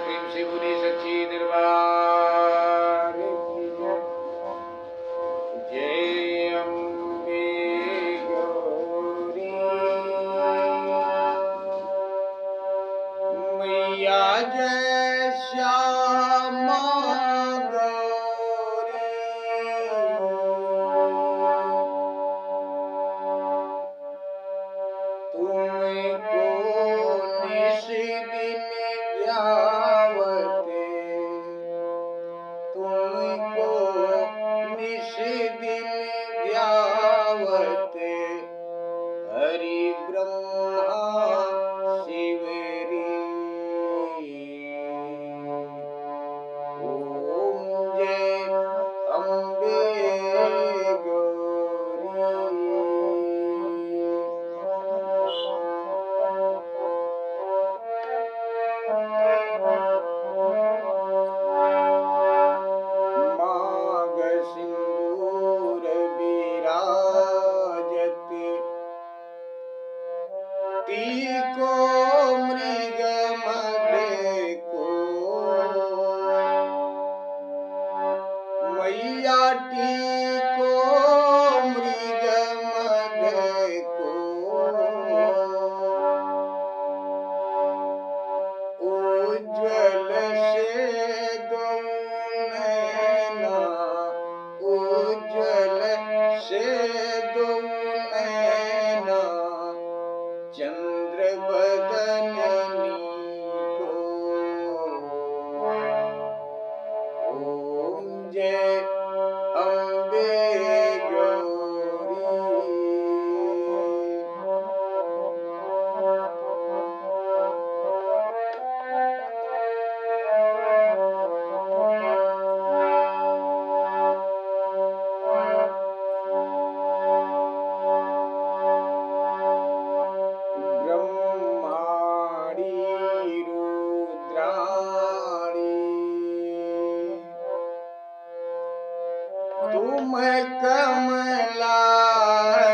प्रेम से बोली सच्ची दरबार जय अम्बे गौरी मैया जय श्यामा गौरी तुमको निश दिन ध्यावते तुमको निश दिन ध्यावते हरि ब्रह्मा शिव रे ओम जय अम्बे टीको मृग मध्य को मैया टीको मृग मध्य को उज्ज्वल से दो नैना उज्ज्वल से दो नैना चंद्र बदननी को ओम जय अम्बे तुम कमला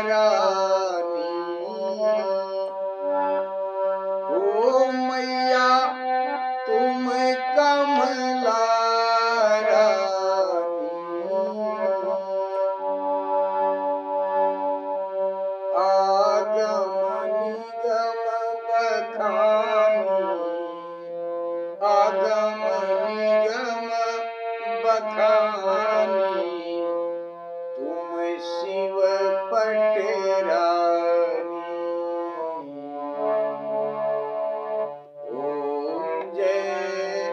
रानी ओ मैया तुम कमला रानी आगम निगम बखानी आगम निगम बखानी शिव पटरानी ओम जय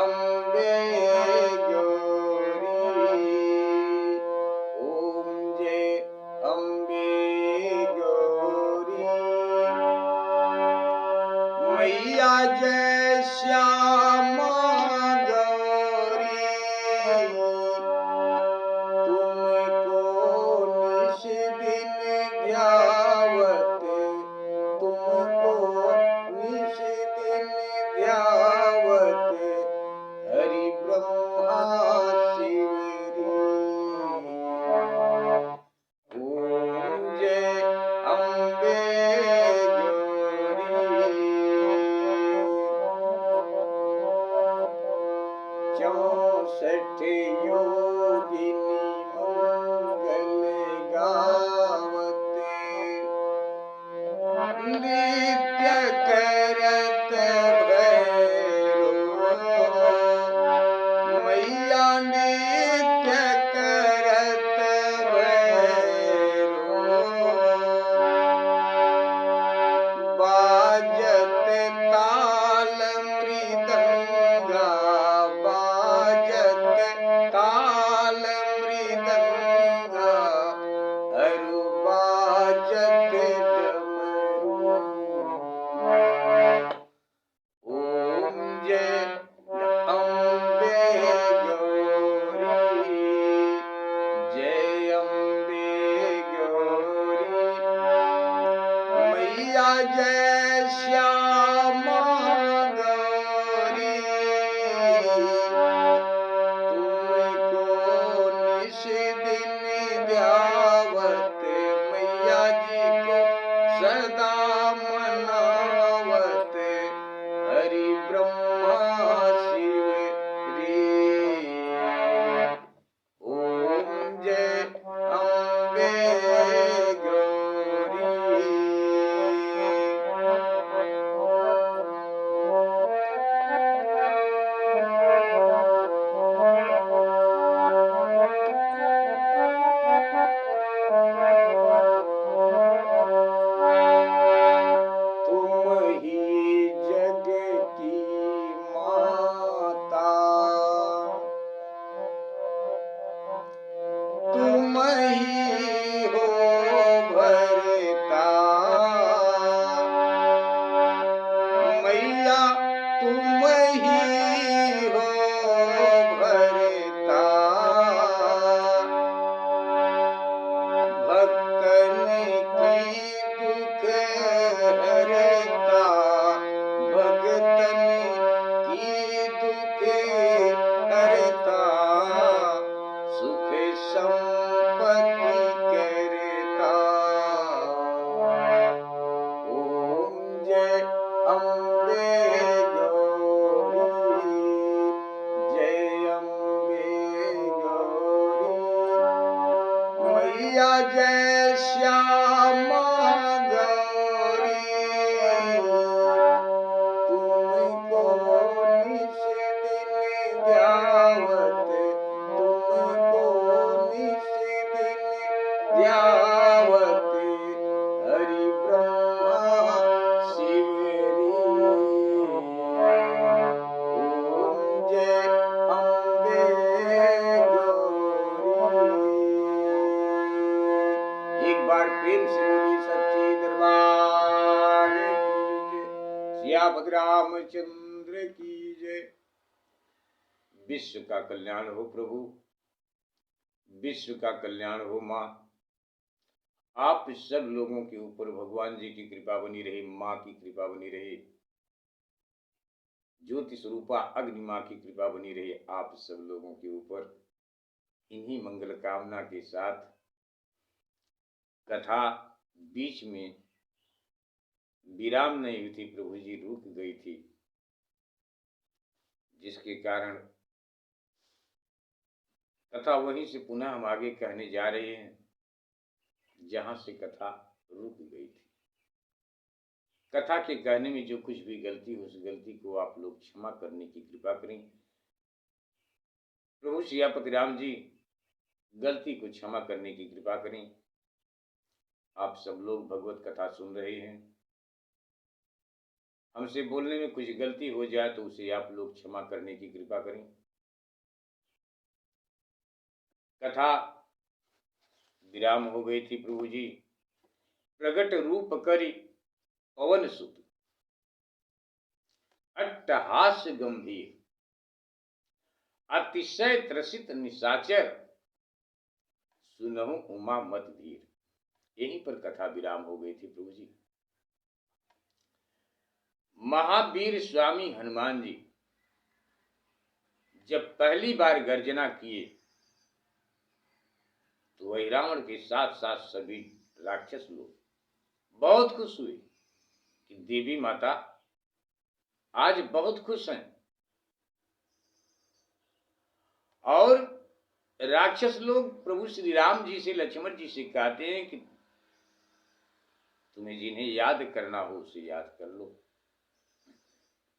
अम्बे गौरी ओम जय अम्बे गौरी मैया जय श्यामा हरि ब्रह्मा शिव ओम जय अम्बे गौरी 64 योगिनी मंगल गावते नित्य करत मैया नित्य करत बाजत ताल मृदंगा बाजत ताल मृदंगा अरु बाजत तुम ही हो भरता, भक्तन की दुख हरता, भक्तन की दुख हरता, सुख संपत्ति करता। ओम जय अम्बे गौरी, जय अम्बे गौरी, मैया जय श्यामा गौरी, तुमको निश दिन ध्यावत, तुमको निश दिन ध्यावत, हरि ब्रह्मा शिवरी। ओम जय अम्बे गौरी। एक बार प्रेम से बोली सच्चे दरबार की जय, सियापति रामचंद्र की जय। विश्व का कल्याण हो प्रभु, विश्व का कल्याण हो माँ। आप सब लोगों के ऊपर भगवान जी की कृपा बनी रहे, माँ की कृपा बनी रहे, ज्योति स्वरूपा अग्नि माँ की कृपा बनी रहे आप सब लोगों के ऊपर। इन्हीं मंगल कामना के साथ कथा बीच में विराम नहीं हुई थी, प्रभु जी रुक गई थी, जिसके कारण कथा वहीं से पुनः हम आगे कहने जा रहे हैं जहां से कथा रुक गई थी। कथा के कहने में जो कुछ भी गलती हो, उस गलती को आप लोग क्षमा करने की कृपा करें। प्रभु सियापति राम जी गलती को क्षमा करने की कृपा करें। आप सब लोग भगवत कथा सुन रहे हैं, हमसे बोलने में कुछ गलती हो जाए तो उसे आप लोग क्षमा करने की कृपा करें। कथा विराम हो गई थी प्रभु जी। प्रगट रूप करी पवन सुत, अट्टहास गंभीर, अतिशय त्रसित निशाचर, सुनहु उमा मत धीर। यहीं पर कथा विराम हो गई थी प्रभु जी। महावीर स्वामी हनुमान जी जब पहली बार गर्जना किए तो वही रावण के साथ साथ सभी राक्षस लोग बहुत खुश हुए कि देवी माता आज बहुत खुश हैं। और राक्षस लोग प्रभु श्री राम जी से, लक्ष्मण जी से कहते हैं कि तुम्हें जिन्हें याद करना हो उसे याद कर लो।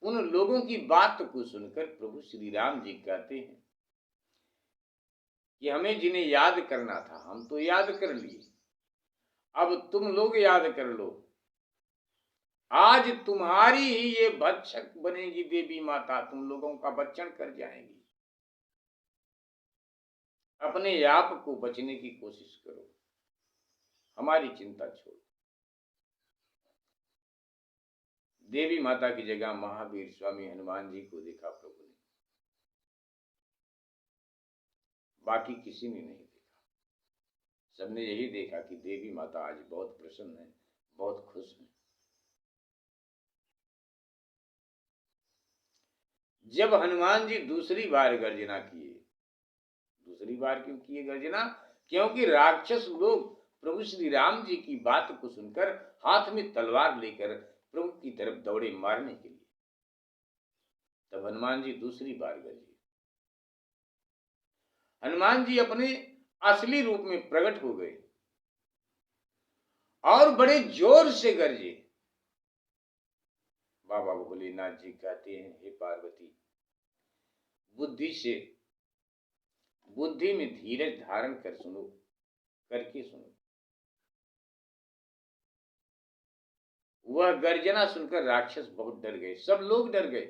उन लोगों की बात को सुनकर प्रभु श्री राम जी कहते हैं कि हमें जिन्हें याद करना था हम तो याद कर लिए, अब तुम लोग याद कर लो। आज तुम्हारी ही ये भक्षक बनेगी देवी माता, तुम लोगों का भक्षण कर जाएंगी। अपने आप को बचने की कोशिश करो, हमारी चिंता छोड़ो। देवी माता की जगह महावीर स्वामी हनुमान जी को देखा प्रभु ने, बाकी किसी ने नहीं देखा। सबने यही देखा कि देवी माता आज बहुत प्रसन्न है, बहुत खुश है। जब हनुमान जी दूसरी बार गर्जना किए, दूसरी बार क्यों किए गर्जना? क्योंकि राक्षस लोग प्रभु श्री राम जी की बात को सुनकर हाथ में तलवार लेकर प्रभु की तरफ दौड़े मारने के लिए। तब हनुमान जी दूसरी बार गरजे। हनुमान जी अपने असली रूप में प्रकट हो गए और बड़े जोर से गरजे। बाबा भोलेनाथ जी कहते हैं, हे पार्वती, बुद्धि में धीरज धारण कर सुनो, करके सुनो। वह गर्जना सुनकर राक्षस बहुत डर गए, सब लोग डर गए।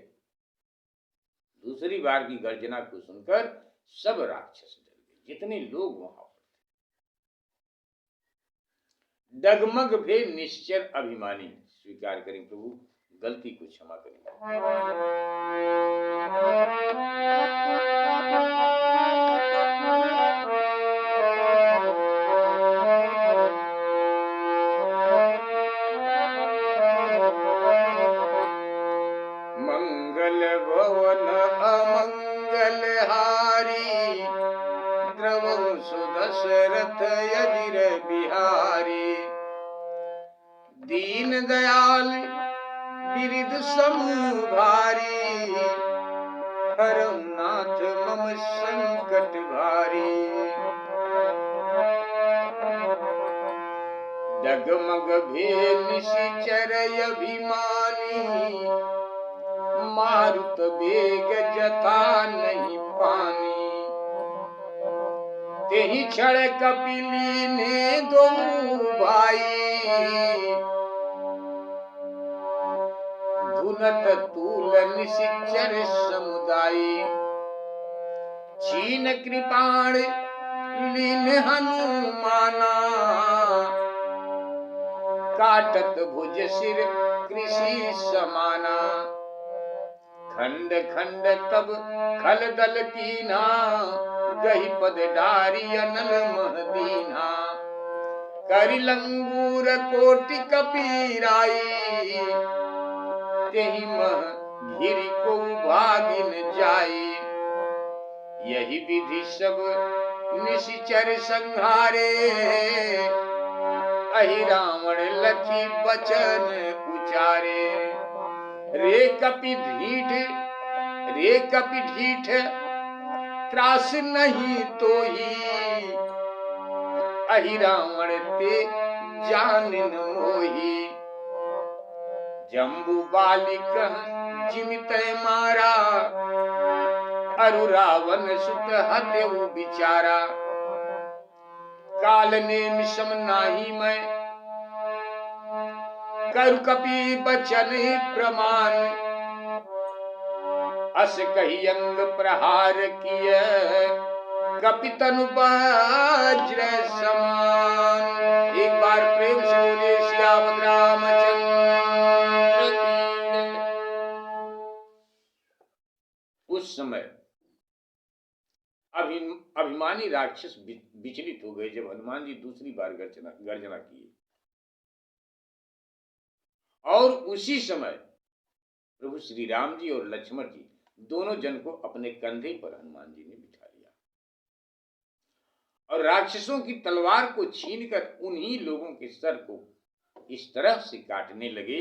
दूसरी बार की गर्जना को सुनकर सब राक्षस डर गए, जितने लोग वहां पर थे। डगमग भे निश्चर अभिमानी। स्वीकार करें प्रभु, गलती को क्षमा करें। मंगल भवन अमंगल हारी, द्रवहु सुदशरथ अजिर बिहारी। दीन दयाल बिरिद समूह भारी, हरहु नाथ मम संकट भारी। डगमग भेल निशिचर अभिमानी, मारुत वेग जथा नहीं पानी। तेहि क्षण कपिली ने दो भाई, धुनत तूल निशिचर समुदायी। छीन कृपाण लीन हनुमाना, काटत भुज सिर कृषि समाना। खंड खंड तब खल दल कीना, गही पद डारी अनल महदीना। करि लंगूर कोटि कपीराई, तेहि मह घिरि को भागिन जाई। यही विधि सब निशिचर संहारे, अहि रावण लखी बचन उचारे। रे कपि ढीठ त्रास नहीं तोही, अहि रावण ते जानिन मोही। जम्बू बालिक जिमित मारा, अरु रावण सुत हत्यु बिचारा। काल ने मिसम नाही मैं, करु कपि बचन प्रमाण। अस कही अंग प्रहार किय, कपि तनु वज्र समान। एक बार प्रेम से बोले सियावत रामचंद्र की। उस समय अभिमानी राक्षस विचलित हो गए जब हनुमान जी दूसरी बार गर्जना किए। और उसी समय प्रभु श्री राम जी और लक्ष्मण जी दोनों जन को अपने कंधे पर हनुमान जी ने बिठा लिया और राक्षसों की तलवार को छीनकर उन्हीं लोगों के सर को इस तरह से काटने लगे,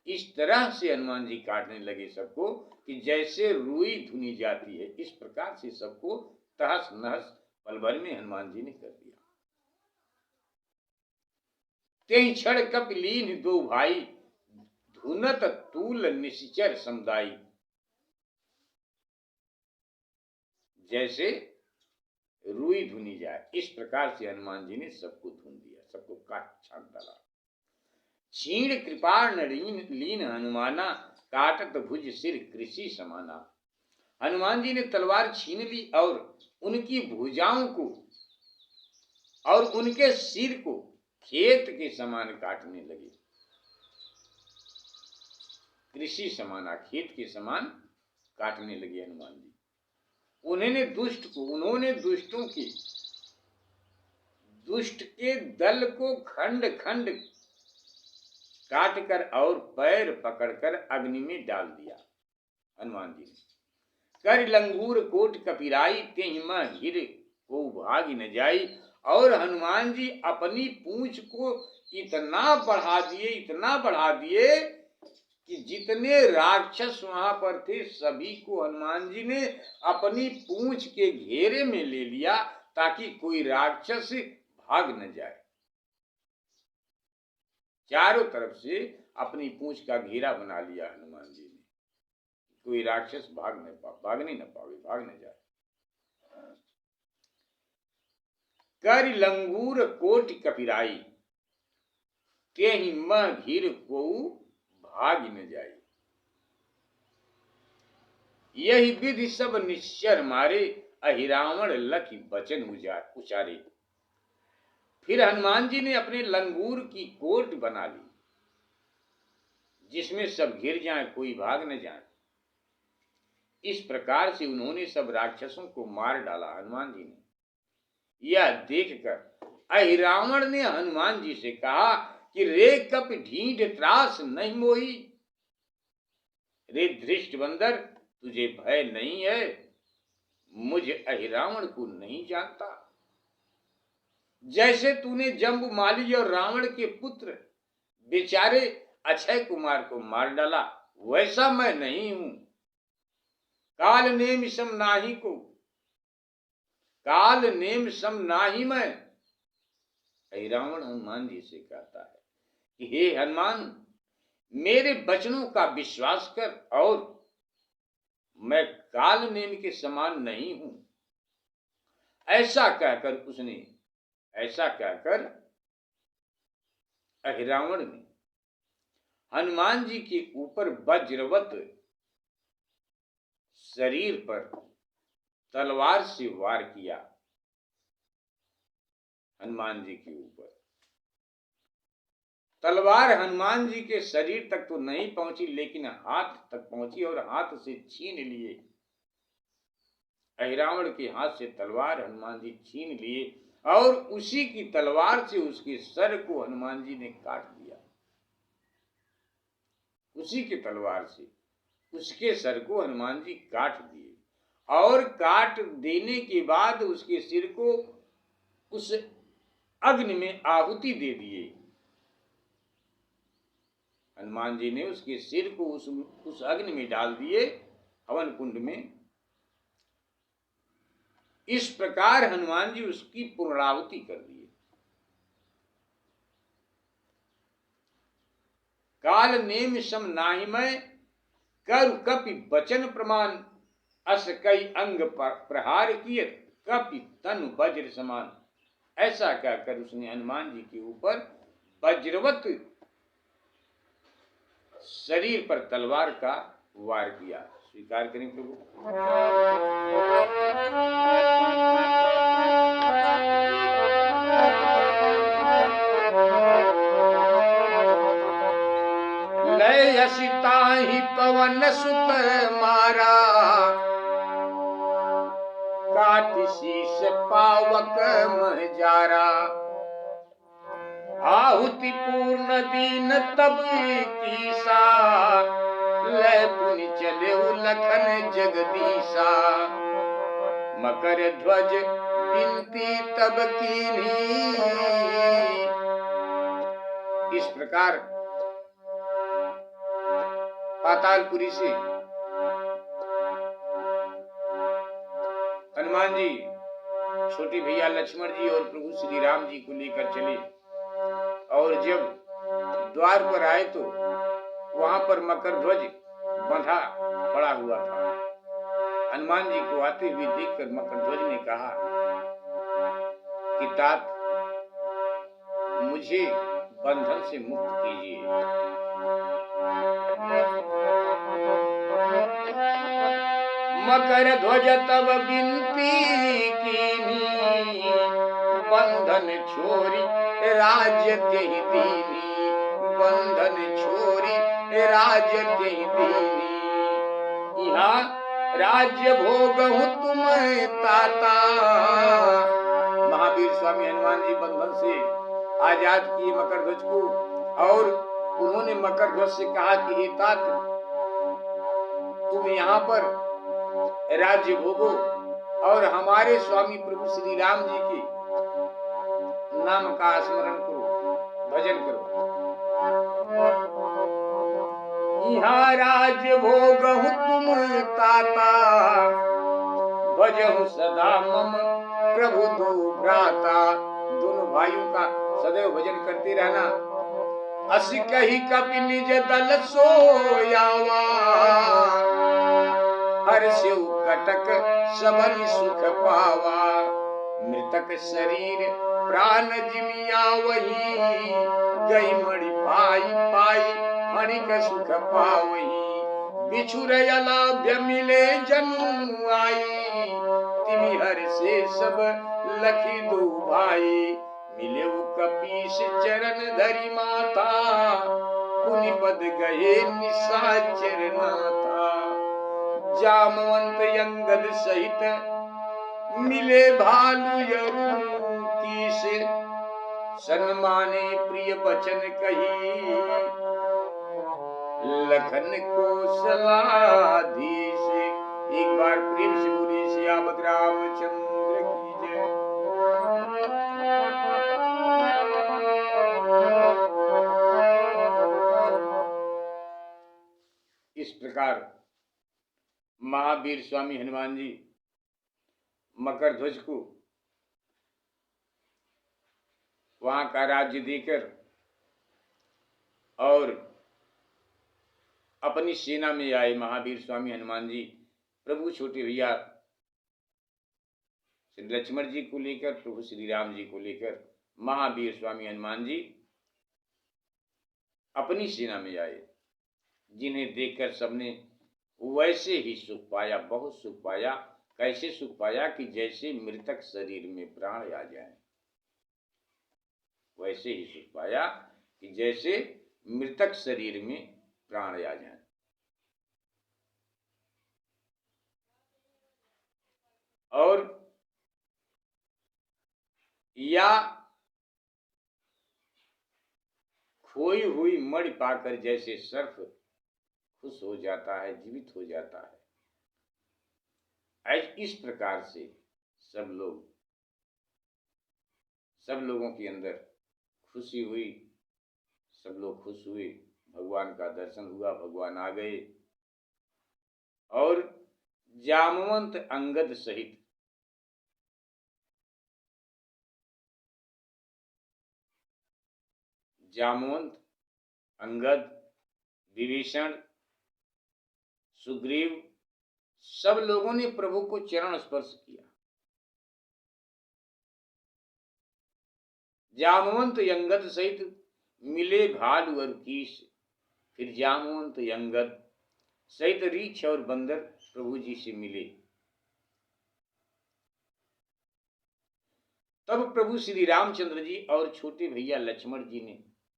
इस तरह से हनुमान जी काटने लगे सबको कि जैसे रुई धुनी जाती है, इस प्रकार से सबको तहस नहस पल भर में हनुमान जी ने कर दिया। तेहि क्षण कपिलीन दो भाई, धुनत तूल निशिचर समुदायी। जैसे रुई धुनी जाए, इस प्रकार से हनुमान जी ने सबको धुन दिया, सबको काट छाट डाला। क्षीण कृपाण लीन हनुमाना, काटत भुज सिर कृषि समाना। हनुमान जी ने तलवार छीन ली और उनकी भुजाओं को और उनके सिर को खेत के समान काटने लगे। कृषि समाना, खेत के समान काटने लगे हनुमान जी। उन्होंने दुष्ट के दल को खंड खंड काटकर और पैर पकड़कर अग्नि में डाल दिया। हनुमान जी ने कर लंगूर कोट कपिराई, तेहि मह घिर को भागी न जाई। और हनुमान जी अपनी पूंछ को इतना बढ़ा दिए कि जितने राक्षस वहां पर थे सभी को हनुमान जी ने अपनी पूंछ के घेरे में ले लिया ताकि कोई राक्षस भाग न जाए। चारों तरफ से अपनी पूंछ का घेरा बना लिया हनुमान जी ने, कोई राक्षस भाग न जाए। कर लंगूर कोट कपिराई, तेहि मह घिर को भाग न जाई। यही विधि सब निश्चर मारे, अहि रावण लखी बचन उचारे। फिर हनुमान जी ने अपने लंगूर की कोट बना ली जिसमें सब घिर जाए, कोई भाग न जाए। इस प्रकार से उन्होंने सब राक्षसों को मार डाला। हनुमान जी ने यह देखकर अहिरावण ने हनुमान जी से कहा कि रे कप ढींढ त्रास नहीं मोही, रे धृष्ट बंदर तुझे भय नहीं है, मुझ अहिरावण को नहीं जानता। जैसे तूने जम्बुमाली और रावण के पुत्र बेचारे अक्षय कुमार को मार डाला, वैसा मैं नहीं हूं। काल नेम सम नाही को, काल नेम सम नाही मैं। अहिरावण हनुमान जी से कहता है कि हे हनुमान, मेरे वचनों का विश्वास कर, और मैं काल नेम के समान नहीं हूं। ऐसा कहकर अहिरावण ने हनुमान जी के ऊपर वज्रवत शरीर पर तलवार से वार किया। हनुमान जी के ऊपर तलवार हनुमान जी के शरीर तक तो नहीं पहुंची, लेकिन हाथ तक पहुंची और हाथ से छीन लिए। अहिरावण के हाथ से तलवार हनुमान जी छीन लिए और उसी की तलवार से उसके सर को हनुमान जी ने काट दिया। उसी की तलवार से उसके सर को हनुमान जी काट दिए, और काट देने के बाद उसके सिर को उस अग्नि में आहुति दे दिए। हनुमान जी ने उसके सिर को उस अग्नि में डाल दिए, हवन कुंड में। इस प्रकार हनुमान जी उसकी पुनराहुति कर दिए। काल नेम सम नाही मैं, कर कपि बचन प्रमाण, अस कई अंग प्रहार किए, कपि तन वज्र समान। ऐसा कहकर उसने हनुमान जी के ऊपर वज्रवत शरीर पर तलवार का वार किया। स्वीकार करें प्रभु। लय सिताहि पवन सुत मारा, काट शीस पावक मह जारा। आहुति पूर्ण दीन तब कीसा, लय पुनि चले लखन जगदीसा। मकर ध्वज बिनती तब कीन्ही। इस प्रकार पातालपुरी से हनुमान जी छोटे भैया लक्ष्मण जी और प्रभु श्री राम जी को लेकर चले, और जब द्वार पर आए तो वहां पर मकर ध्वज बंधा पड़ा हुआ था। हनुमान जी को आते हुए देखकर मकर ध्वज ने कहा कि तात, मुझे बंधन से मुक्त कीजिए। मकर ध्वज तब बिनती कीनी, बंधन छोरी राज्य तेहि दीनी। बंधन छोरी राज्य तेहि दीनी। यहाँ राज्य भोगहु तुम ताता। महावीर स्वामी हनुमान जी बंधन से आजाद किए मकर ध्वज को, और उन्होंने मकर ध्वज से कहा कि हे तात, तुम यहाँ पर राज्य भोगो और हमारे स्वामी प्रभु श्री राम जी के नाम का स्मरण करो, भजन करो। यहाँ राज्य भोगहु तुम ताता, भजहु सदा मम प्रभु दो भ्राता। दोनों भाइयों का सदैव भजन करते रहना। अस कही कपि निज दल सोयावा, हर शिव कटक सबन सुख पावा। मृतक शरीर प्राण जिमिया वही, गई मणि पाई पाई हरिक सुख पावही। बिछुर अलाभ्य मिले जनु आई, तिमि हर से सब लखी दो भाई। मिले कपीस चरण धरी माता, पुनिपद गए निशाचर नाथा। जामवंत अंगद सहित मिले भालु यरु कीस, सन्माने प्रिय बचन कही लखन को सलाधीश। एक बार प्रेम से बोली सियावत रामचंद्र की जय। इस प्रकार महावीर स्वामी हनुमान जी मकर ध्वज को वहां का राज्य देकर और अपनी सेना में आए। महावीर स्वामी हनुमान जी प्रभु छोटे भैया श्री लक्ष्मण जी को लेकर, प्रभु श्री राम जी को लेकर महावीर स्वामी हनुमान जी अपनी सेना में आए, जिन्हें देखकर सबने वैसे ही सुख पाया, बहुत सुख पाया। कैसे सुख पाया कि जैसे मृतक शरीर में प्राण आ जाए, वैसे ही सुख पाया कि जैसे मृतक शरीर में प्राण आ जाए। और या खोई हुई मणि पाकर जैसे सर्प खुश हो जाता है, जीवित हो जाता है, इस प्रकार से सब लोगों के अंदर खुशी हुई, सब लोग खुश हुए। भगवान का दर्शन हुआ, भगवान आ गए और जामवंत अंगद सहित जामवंत अंगद, विभीषण, सुग्रीव, सब लोगों ने प्रभु को चरण स्पर्श किया। जामवंत अंगद सहित मिले भालु और कीस। फिर जामवंत अंगद सहित रीछ और बंदर प्रभु जी से मिले। तब प्रभु श्री रामचंद्र जी और छोटे भैया लक्ष्मण जी ने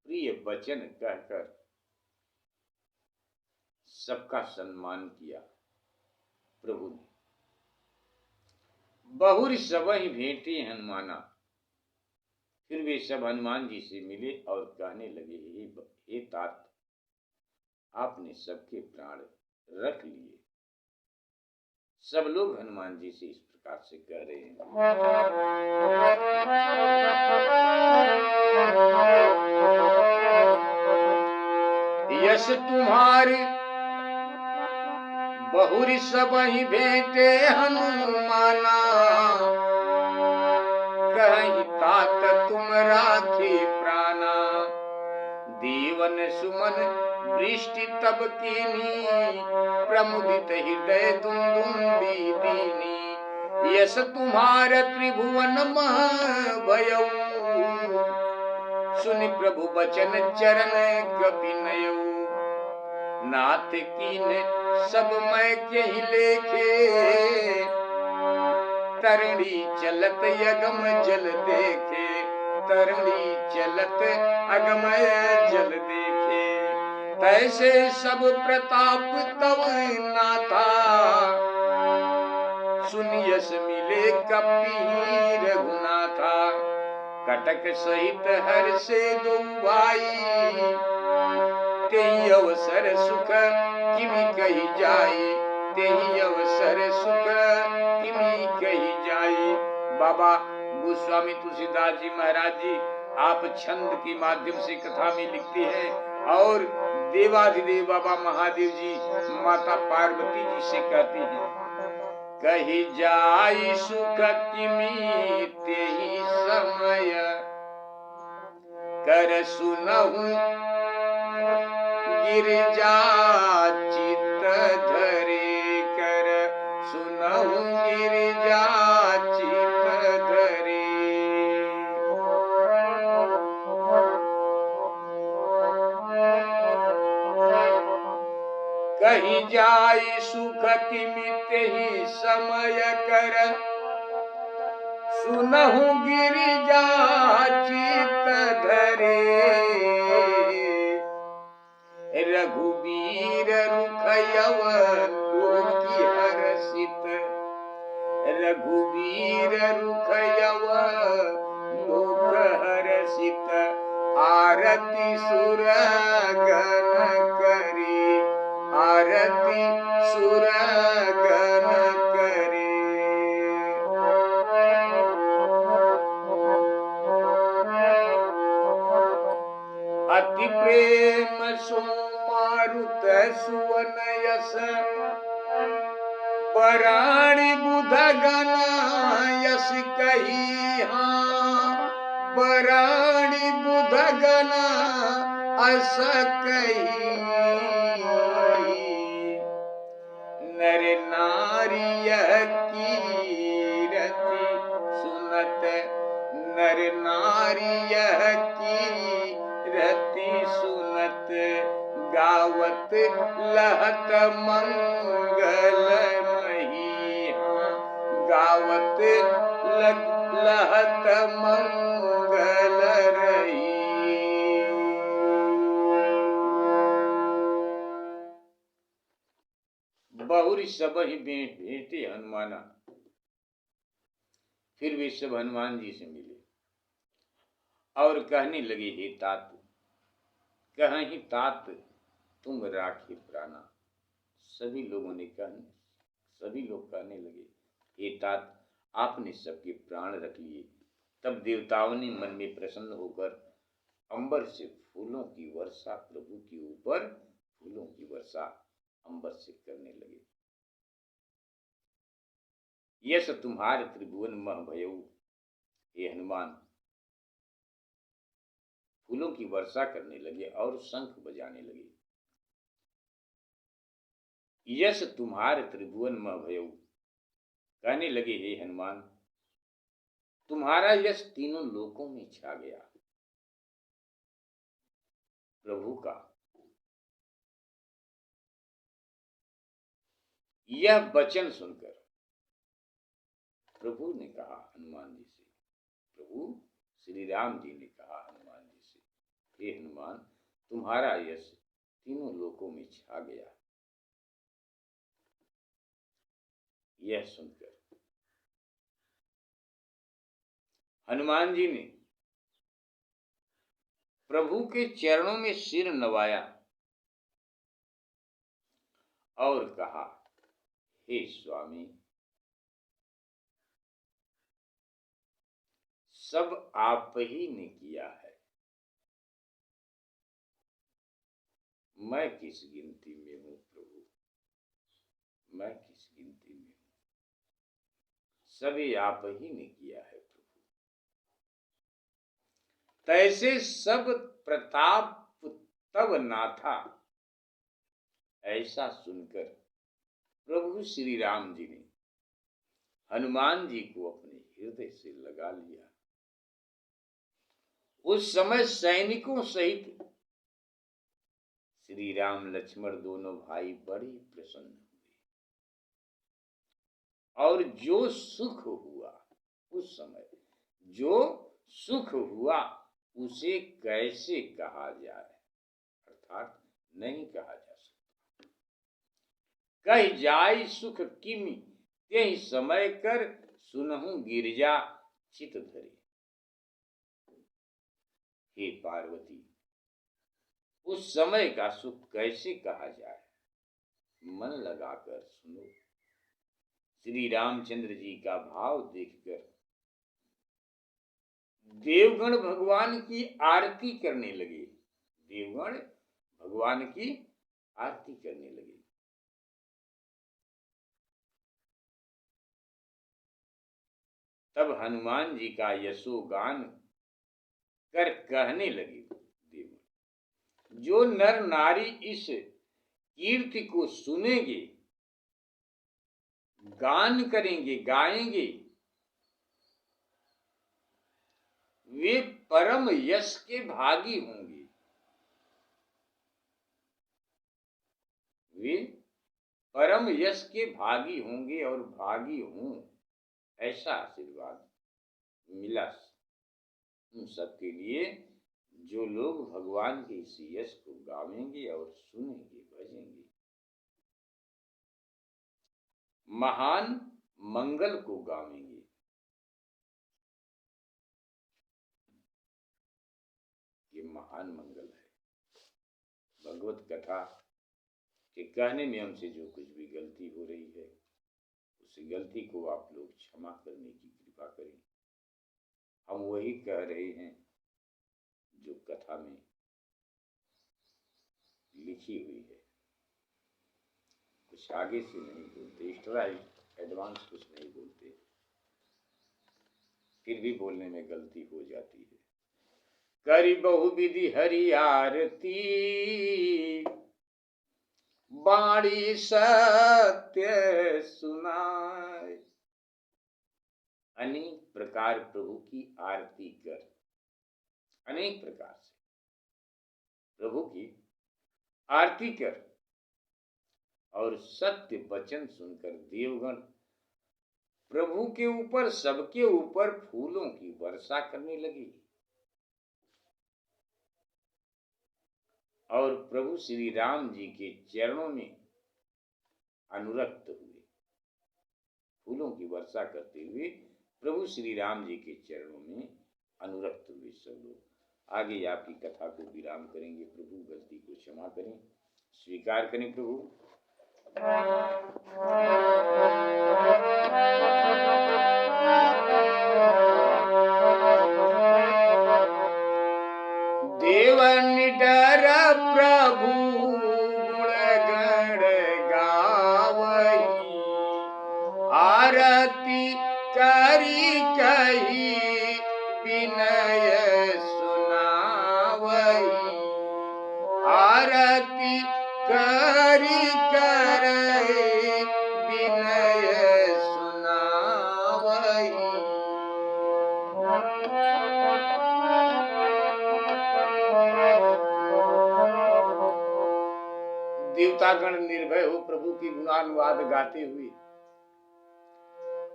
प्रिय वचन कहकर सबका सम्मान किया। प्रभु ने बहुरी सब ही भेंटे हनुमाना। फिर वे सब हनुमान जी से मिले और कहने लगे, हे तात, आपने सबके प्राण रख लिए। सब लोग हनुमान जी से इस प्रकार से कह रहे हैं। यश तुम्हारी बहुरी सब ही भेंटे हनुमाना, कहीं तात तुम राखी प्राणा। दीवन सुमन वृष्टि तब कीनी, प्रमुदित हृदय दुंदुंबी दीनी। यश तुम्हार त्रिभुवन मह भयऊ, सुनि प्रभु बचन चरण कपि नयऊ। नाथ कीन सब मैं के ही लेखे, तरणी चलत अगम जल देखे। तरणी चलत अगम जल देखे, तैसे सब प्रताप तव नाथा। सुन यश मिले कपि रघुनाथा। कटक सहित हर से दो भाई, तेहि अवसर सुख किमि कही जाई। तेहि अवसर सुख किमि कही जाई। बाबा गोस्वामी तुलसीदास जी महाराज जी आप छंद के माध्यम से कथा में लिखते हैं और देवाधिदेव बाबा महादेव जी माता पार्वती जी से कहते हैं, कही जाई सुख किमि तेहि समय, कर सुनहु गिरिजा चित धरे। कर सुनहु गिरिजा चित धरे। कही जाई सुख किमि तेहि समय, कर सुनहु गिरिजा चित धरे। रघुबीर रुखयव लोकी हरसित, रघुबीर रुखयव लोक हरसित, आरती सुर गण करे, आरती सुर गण करे। अति प्रेम सो मारुत सुवन यस, पराणी बुध गण यस कही हाँ, पराणी बुध गण अस कही। नर नारी कीरति सुनत, नर नारी कीरति सुनत, गावत लहत मंगल मही हाँ, गावत लहत मंगल रही। बहुरी सब ही भेंटे हनुमाना। फिर वे सब हनुमान जी से मिले और कहने लगे, हे तात, कहीं तात तुम राखे प्राणा। सभी लोग कहने लगे, हे तात, आपने सबके प्राण रख लिए। तब देवताओं ने मन में प्रसन्न होकर अंबर से फूलों की वर्षा प्रभु के ऊपर फूलों की वर्षा अंबर से करने लगे। यस तुम्हारे त्रिभुवन मह भयऊ, हे हनुमान, फूलों की वर्षा करने लगे और शंख बजाने लगे। यस तुम्हारे त्रिभुवन मह भयऊ, कहने लगे, हे हनुमान, तुम्हारा यश तीनों लोकों में छा गया। प्रभु का यह वचन सुनकर प्रभु ने कहा हनुमान जी से, प्रभु श्री राम जी ने कहा हनुमान जी से, हे हनुमान, तुम्हारा यश तीनों लोकों में छा गया। यह सुनकर हनुमान जी ने प्रभु के चरणों में सिर नवाया और कहा, हे स्वामी, सब आप ही ने किया है, मैं किस गिनती में हूं प्रभु, मैं किस गिनती में हूं, सभी आप ही ने किया है प्रभु। तैसे सब प्रताप तब नाथा। ऐसा सुनकर प्रभु श्री राम जी ने हनुमान जी को अपने हृदय से लगा लिया। उस समय सैनिकों सहित श्री राम लक्ष्मण दोनों भाई बड़े प्रसन्न हुए और जो सुख हुआ उस समय, जो सुख हुआ उसे कैसे कहा जाए, अर्थात नहीं कहा जा सकता। कह जाय सुख किमि त्यहि समय कर, सुनहु गिरजा चित धरे। हे पार्वती, उस समय का सुख कैसे कहा जाए, मन लगाकर सुनो। श्री रामचंद्र जी का भाव देखकर देवगण भगवान की आरती करने लगे, देवगण भगवान की आरती करने लगे। तब हनुमान जी का यशोगान कर कहने लगे, देवगण, जो नर नारी इस कीर्ति को सुनेंगे, गान करेंगे, गाएंगे, वे परम यश के भागी होंगे, वे परम यश के भागी होंगे और भागी हूं, ऐसा आशीर्वाद मिला उन सबके लिए जो लोग भगवान के इस यश को गावेंगे और सुनेंगे, भजेंगे, महान मंगल को गावेंगे। ये महान मंगल है। भगवत कथा के कहने में हमसे जो कुछ भी गलती हो रही है, उस गलती को आप लोग क्षमा करने की कृपा करें। हम वही कह रहे हैं जो कथा में लिखी हुई है, कुछ आगे से नहीं बोलते, एक्स्ट्रा एडवांस कुछ नहीं बोलते, फिर भी बोलने में गलती हो जाती है। करी बहुविधि हरि आरती, बाणी सत्य सुनाए। अनेक प्रकार प्रभु की आरती कर, अनेक प्रकार से प्रभु की आरती कर और सत्य वचन सुनकर देवगण प्रभु के ऊपर, सबके ऊपर फूलों की वर्षा करने लगी और प्रभु श्री राम जी के चरणों में अनुरक्त हुए। फूलों की वर्षा करते हुए प्रभु श्री राम जी के चरणों में अनुरक्त हुए सब लोग। आगे आपकी कथा को विराम करेंगे। प्रभु गलती को क्षमा करें, स्वीकार करें प्रभु। देव निडर प्रभु गुण गण गावही, आरती करी कही विनय सुनावही। आरती करी कर विनय सुनावही। देवतागण निर्भय हो प्रभु की गुणानुवाद गाते हुए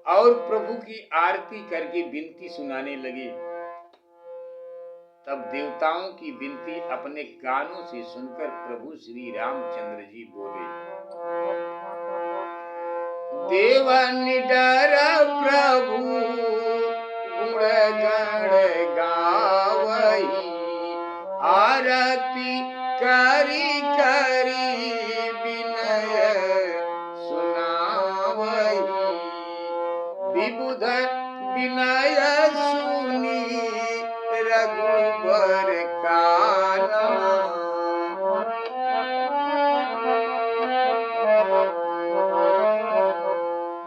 और प्रभु की आरती करके विनती सुनाने लगे। तब देवताओं की विनती अपने कानों से सुनकर प्रभु श्री रामचंद्र जी बोले, देव निडर प्रभु गुण गण गावही, आरती करी करी विनय सुनावही। विबुध विनय सुनी रघुबर काना,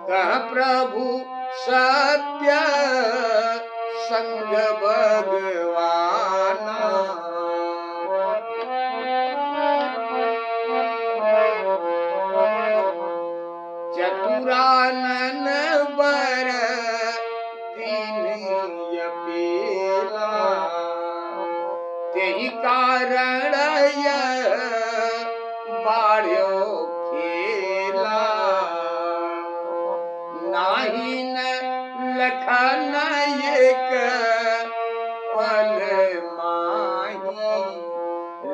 कह प्रभु सत्य संग भगवाना। चतुरानन बर दीन यपेला, तेहि कारण बाढ़्यो खेला। नाही न लखन एक पल माही,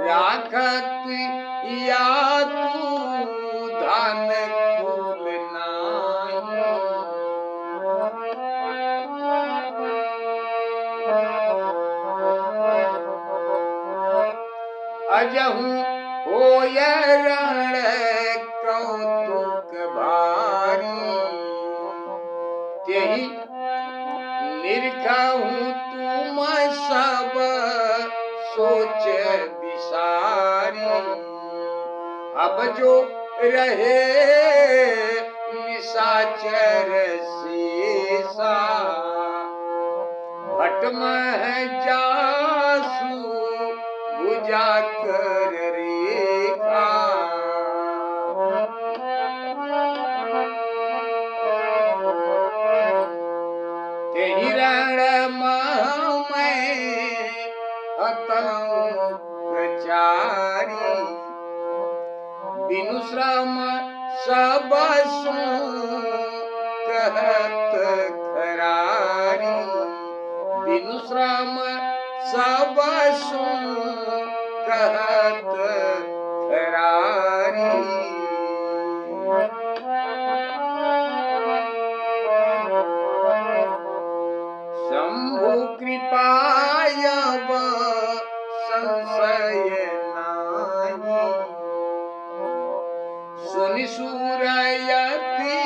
राखत या तू धन कुल नाही। अजहू होय रण कौतुक भारी, तेहि निरखहु तुम सब सोच विसारी। अब जो रहे निशाचर शेषा, भटमह जासु भुजा कर रेखा। तेहि रण मह मैं अतनु प्रचारी, बिनु श्रम सब सु कहत खरारी। बिनु श्रम सब सुन कहत करारी। शंभु कृपायब संशय नाही, सुनि सूरयति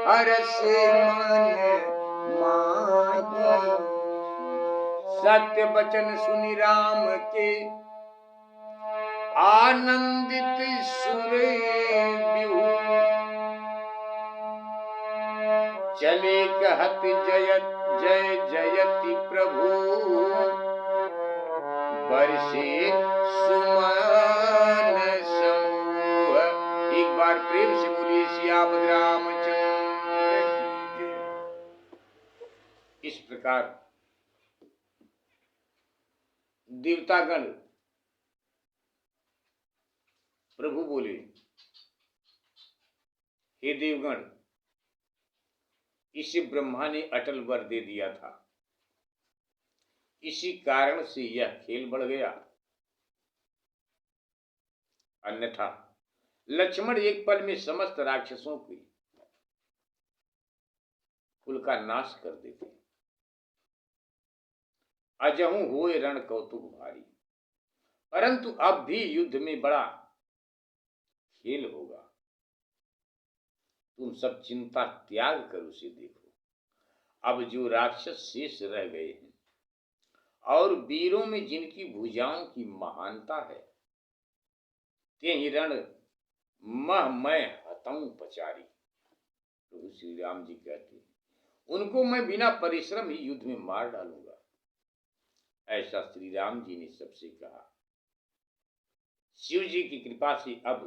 हरषि मन माही। सत्य बचन सुनि राम के आनंदित सुर बिहू, चले कहत जय जयति प्रभु, बरसे सुमन समूह। एक बार प्रेम से बोलिए सियापति रामचंद्र की जय। इस प्रकार देवतागण प्रभु बोले, हे देवगण, इसे ब्रह्मा ने अटल वर दे दिया था, इसी कारण से यह खेल बढ़ गया, अन्यथा लक्ष्मण एक पल में समस्त राक्षसों की कुल का नाश कर देते। अजहू होए रण कौतुक भारी, परंतु अब भी युद्ध में बड़ा खेल होगा। तुम सब चिंता त्याग कर उसे देखो। अब जो राक्षस शेष रह गए हैं और वीरों में जिनकी भुजाओं की महानता है, ते ही रण मह मैं हतऊं पचारी। प्रभु श्री राम जी कहते हैं, उनको मैं बिना परिश्रम ही युद्ध में मार डालूंगा। ऐसा श्री राम जी ने सबसे कहा। शिव जी की कृपा से अब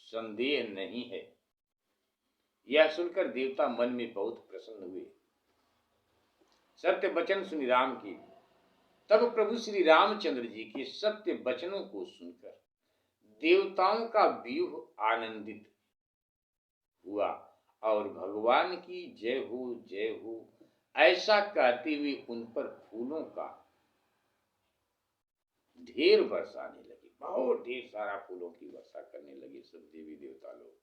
संदेह नहीं है। यह सुनकर देवता मन में बहुत प्रसन्न हुए। सत्य वचन सुनि राम की। तब प्रभु श्री रामचंद्र जी के सत्य वचनों को सुनकर देवताओं का व्यूह आनंदित हुआ और भगवान की जय हो ऐसा कहते हुए उन पर फूलों का ढेर बरसाने लगे। बहुत ढेर सारा फूलों की वर्षा करने लगे सब देवी देवता लोग।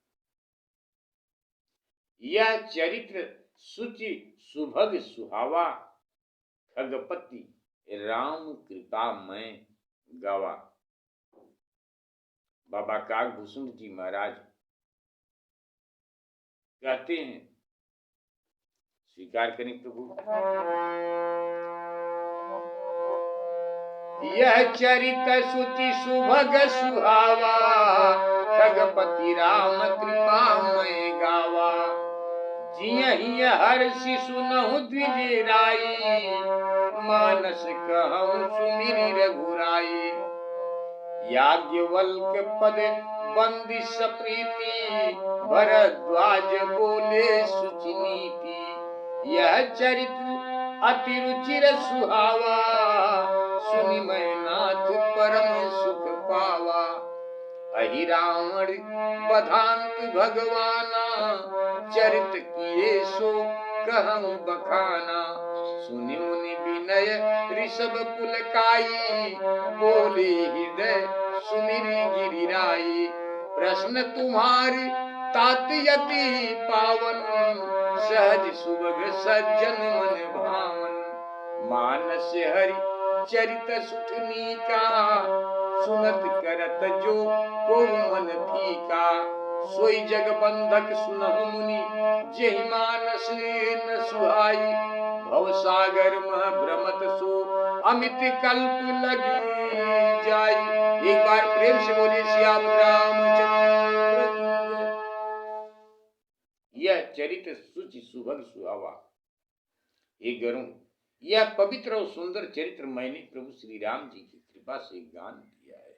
यह चरित्र सुचि सुभग सुहावा, खगपति राम कृपा में गावा। बाबा काकभूषण जी महाराज कहते हैं, स्वीकार करें प्रभु, यह चरित सुचि सुभग सुहावा, खगपति राम कृपा में गावा। जियहि हर्षि सुनहु द्विज राई, मानस कहूँ सुमिरि रघुराई। याज्ञवल्क्य पद बंदी सप्रीति, भरद्वाज बोले सुचि नीति। यह चरित्र अति रुचिर सुहावा, सुनि मैं नाथ परम सुख पावा। अहि रावण बधांत भगवाना, चरित किए सो कहूँ बखाना। सुनि मुनि विनय ऋषभ पुलकाई, बोले हृदय सुमिरि गिरिराई। प्रश्न तुम्हारी तात यति पावन, सहज सुभग सज्जन मन भावन। मानस हरि चरित सुठनी का, सुनत करत जो को मन फीका। सोई जग बंधक सुनहु मुनि, जेहि मानस न सुहाई। भव सागर मह भ्रमत सो, अमित कल्प लगी जाई। एक बार प्रेम से बोलिए सियापति रामचंद्र की जय। यह चरित्र सुचि सुभग सुहावा। हे गरुण, यह पवित्र और सुंदर चरित्र मैंने प्रभु श्री राम जी की कृपा से गान किया है।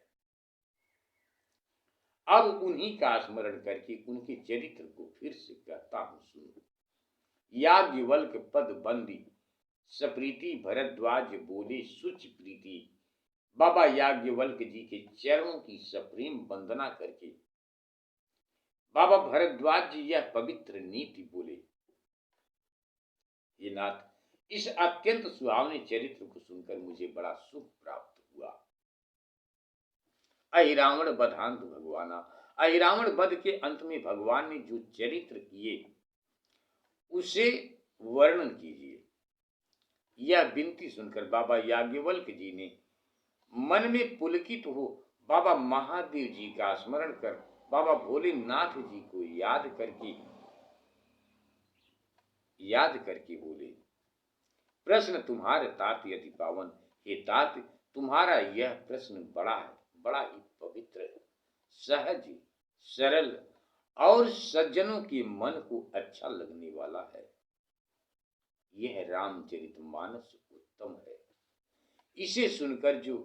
अब उन्हीं का स्मरण करके उनके चरित्र को फिर से कहता हूं, सुनो। याज्ञवल्क पद बंदी सप्रीति, भरद्वाज बोले सुच प्रीति। बाबा याज्ञवल्क जी के चरणों की सप्रेम वंदना करके बाबा भरद्वाज जी यह पवित्र नीति बोले। ये नाथ, इस अत्यंत सुहावने चरित्र को सुनकर मुझे बड़ा सुख प्राप्त हुआ। अहिरावण बधांत भगवाना, अहिरावण वध के अंत में भगवान ने जो चरित्र किए उसे वर्णन कीजिए। यह विनती सुनकर बाबा याज्ञवल्क जी ने मन में पुलकित हो बाबा महादेव जी का स्मरण कर बाबा भोलेनाथ जी को याद करके बोले, प्रश्न तुम्हारे तात यति पावन। हे तात, तुम्हारा यह प्रश्न बड़ा ही पवित्र, सहज, सरल और सज्जनों के मन को अच्छा लगने वाला है। यह रामचरितमानस उत्तम है। इसे सुनकर जो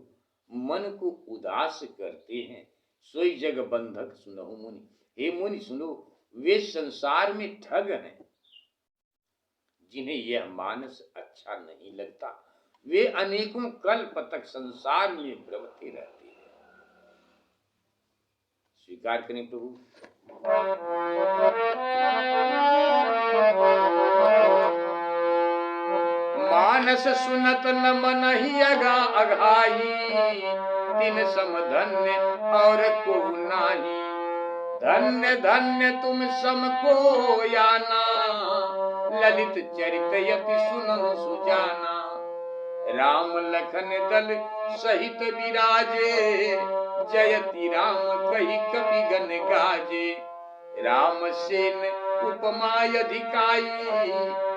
मन को उदास करते हैं सोई जग बंधक सुनहु मुनि। हे मुनि सुनो, वे संसार में ठग हैं। जिन्हें यह मानस अच्छा नहीं लगता वे अनेकों कल्प तक संसार में भ्रमते रहते हैं। स्वीकार करें प्रभु। मानस सुनत न मनहि अघाई, तिन सम धन्य और को नाही। धन्य धन्य तुम सम को याना, ललित चरित यति सुनहु सुजाना। राम लखन दल सहित विराजे, जयति राम कही कपि गन गाजे। राम सेन उपमा अधिकाई,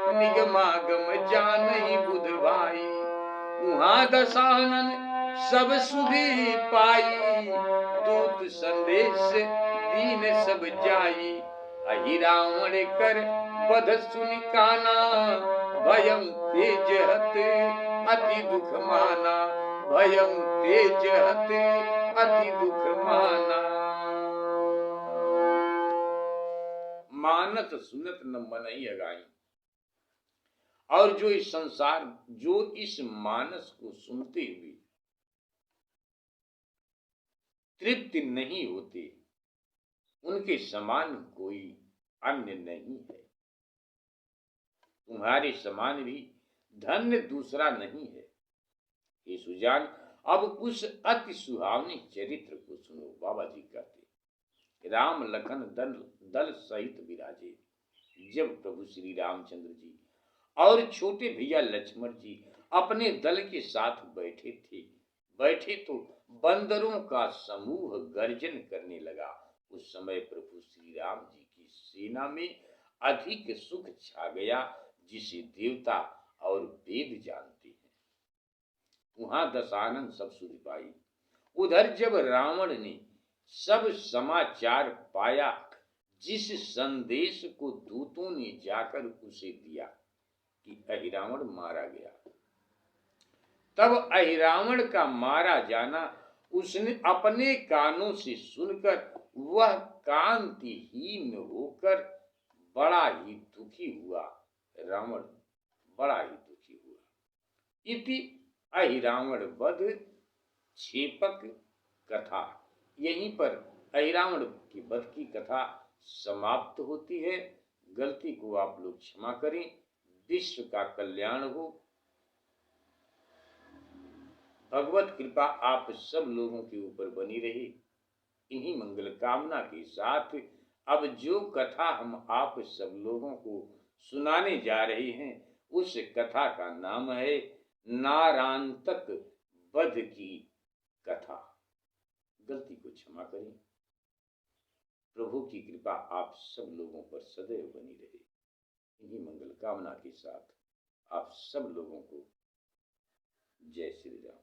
निगमागम जानहि बुध भाई। उहाँ दशानन सब सुधि पाई, दूत संदेश दीन सब जाई। अहिरावण कर बध सुनि काना, भयम तेज हत अति दुख माना। भयम तेज हत अति दुख माना। मानत सुनत न मनहि अगाई, और जो इस मानस को सुनते हुए तृप्ति नहीं होते, उनके समान कोई अन्य नहीं है। तुम्हारे समान भी धन्य दूसरा नहीं है। ये सुजान, अब उस अति सुहावने चरित्र को सुनो। बाबा जी कहते, राम लखन दल सहित विराजे। जब प्रभु श्री रामचंद्र जी और छोटे भैया लक्ष्मण जी अपने दल के साथ बैठे तो बंदरों का समूह गर्जन करने लगा। उस समय प्रभु श्री राम जी की सेना में अधिक सुख छा गया, जिसे देवता और वेद जानते हैं। वहां दशानन सब सुध पाई। उधर जब रावण ने सब समाचार पाया, जिस संदेश को दूतों ने जाकर उसे दिया कि अहिरावण मारा गया, तब अहिरावण का मारा जाना उसने अपने कानों से सुनकर वह कांतिहीन होकर बड़ा ही दुखी हुआ। रावण बड़ा ही दुखी हुआ। इति अहिरावण वध क्षेपक कथा। यहीं पर अहिरावण की वध की कथा समाप्त होती है। गलती को आप लोग क्षमा करें। विश्व का कल्याण हो। भगवत कृपा आप सब लोगों के ऊपर बनी रहे। इन्हीं मंगल कामना के साथ अब जो कथा हम आप सब लोगों को सुनाने जा रहे हैं, उस कथा का नाम है नारांतक वध की कथा। गलती को क्षमा करें। प्रभु की कृपा आप सब लोगों पर सदैव बनी रहे। इन्हीं मंगल कामना के साथ आप सब लोगों को जय श्री राम।